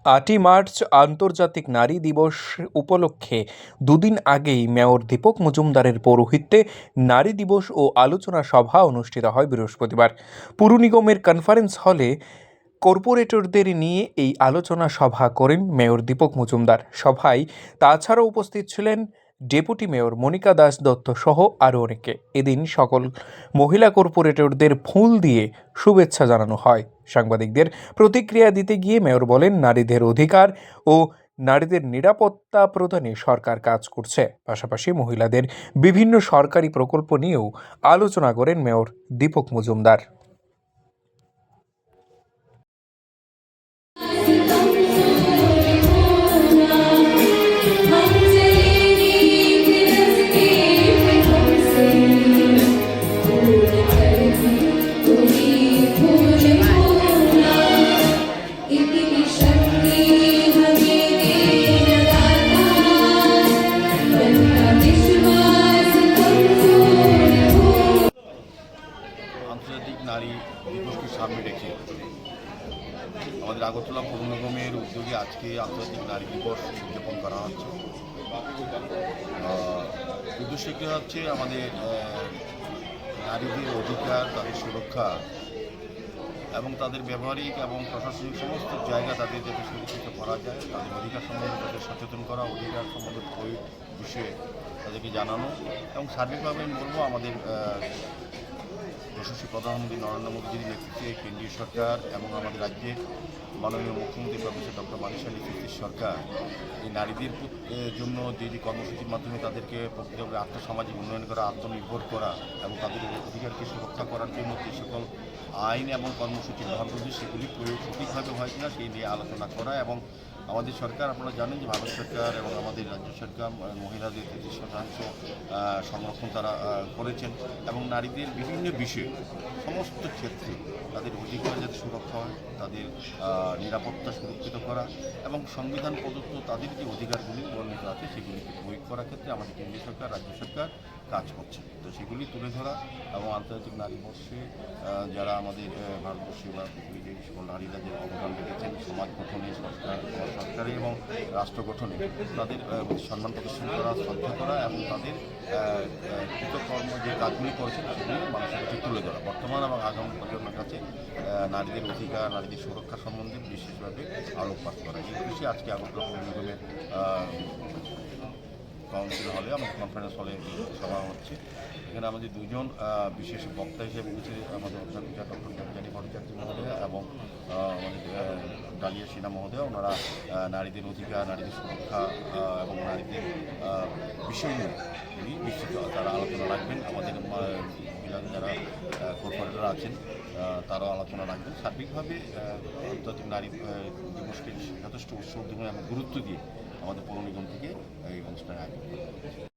8ই March আন্তর্জাতিক নারী দিবস উপলক্ষে দুদিন আগেই মেয়র দীপক মজুমদারের পৌরোহিত্যে নারী দিবস ও আলোচনা সভা অনুষ্ঠিত হয় বৃহস্পতিবার। পুর নিগমের কনফারেন্স হলে কর্পোরেটরদের নিয়ে এই আলোচনা সভা করেন মেয়র দীপক মজুমদার। সভায় তাছাড়াও উপস্থিত ছিলেন ডেপুটি মেয়র মনিকা দাস দত্ত সহ আরও অনেকে। এদিন সকল মহিলা কর্পোরেটরদের ফুল দিয়ে শুভেচ্ছা জানানো হয়। সাংবাদিকদের প্রতিক্রিয়া দিতে গিয়ে মেয়র বলেন, নারীদের অধিকার ও নারীদের নিরাপত্তা প্রদানে সরকার কাজ করছে। পাশাপাশি মহিলাদের বিভিন্ন সরকারি প্রকল্প নিয়েও আলোচনা করেন মেয়র দীপক মজুমদার। আন্তর্জাতিক নারী দিবসকে সামনে রেখে আমাদের আগরতলা পৌর নিগমের উদ্যোগে আজকে আন্তর্জাতিক নারী দিবস উদযাপন করা হচ্ছে। উদ্দেশ্যটি হচ্ছে আমাদের নারীদের অধিকার, তাদের সুরক্ষা এবং তাদের ব্যবহারিক এবং প্রশাসনিক সমস্ত জায়গা তাদের যাতে সুরক্ষিত করা যায়, তাদের অধিকার সম্বন্ধে তাদের সচেতন করা, অধিকার সম্বন্ধে ওই বিষয়ে তাদেরকে জানানো এবং সার্বিকভাবে আমি বলবো আমাদের যশস্বী প্রধানমন্ত্রী নরেন্দ্র মোদীজির নেতৃত্বে কেন্দ্রীয় সরকার এবং আমাদের রাজ্যের মাননীয় মুখ্যমন্ত্রী প্রফেসর ডক্টর মানিশা নেতৃত্বের সরকার এই নারীদের জন্য যে কর্মসূচির মাধ্যমে তাদেরকে প্রকৃতভাবে আর্থসামাজিক উন্নয়ন করা, আত্মনির্ভর করা এবং তাদের অধিকারকে সুরক্ষা করার জন্য যে সকল আইন এবং কর্মসূচি গ্রহণ করছে সেগুলি প্রয়োগ সঠিকভাবে হয় কিনা সেই নিয়ে আলোচনা করা। এবং আমাদের সরকার, আপনারা জানেন যে ভারত সরকার এবং আমাদের রাজ্য সরকার মহিলাদের 33% সংরক্ষণ তারা করেছেন এবং নারীদের বিভিন্ন বিষয়ে সমস্ত ক্ষেত্রে তাদের অধিকার যাতে সুরক্ষা হয়, তাদের নিরাপত্তা সুরক্ষিত করা এবং সংবিধান প্রদত্ত তাদের যে অধিকারগুলি বর্ণিত আছে সেগুলিকে প্রয়োগ করার ক্ষেত্রে আমাদের কেন্দ্রীয় সরকার, রাজ্য সরকার কাজ করছে। তো সেগুলি তুলে ধরা এবং আন্তর্জাতিক নারী দিবসে যারা আমাদের ভারতবর্ষে বা পৃথিবীতে সকল নারীরা যে অবদান রেখেছেন সমাজ গঠনে, সরকারে এবং রাষ্ট্র গঠনে, তাদের সম্মান প্রদর্শন করা, শ্রদ্ধা করা এবং তাদের কৃতকর্ম যে কাজগুলি করেছেন সেগুলি মানুষের কাছে তুলে ধরা, বর্তমান এবং আগামী প্রজন্মের কাছে নারীদের অধিকার, নারীদের সুরক্ষা সম্বন্ধে বিশেষভাবে আলোকপাত করা। এই বিষয়ে আজকে আগরতলা পৌর নিগমের কাউন্সিল হলে, আমাদের কনফারেন্স হলে সভা হচ্ছে। এখানে আমাদের দুজন বিশেষ বক্তা হিসেবে বলছে আমাদের অধ্যাপিকা ডক্টর জানি ভট্টাচার্য মহোদয়া এবং আমাদের ডালিয়া সিনহা মহোদয়া। ওনারা নারীদের অধিকার, নারীদের সুরক্ষা এবং নারীদের বিষয় নিয়ে নিশ্চিত তারা আলোচনা রাখবেন। আমাদের মহিলা যারা কর্পোরেটর আছেন তারাও আলোচনা রাখবেন। সার্বিকভাবে আন্তর্জাতিক নারী দিবসকে যথেষ্ট উৎসব এবং গুরুত্ব দিয়ে আমাদের পৌর নিগম থেকে এই অনুষ্ঠানে আয়োজন করা হয়েছে।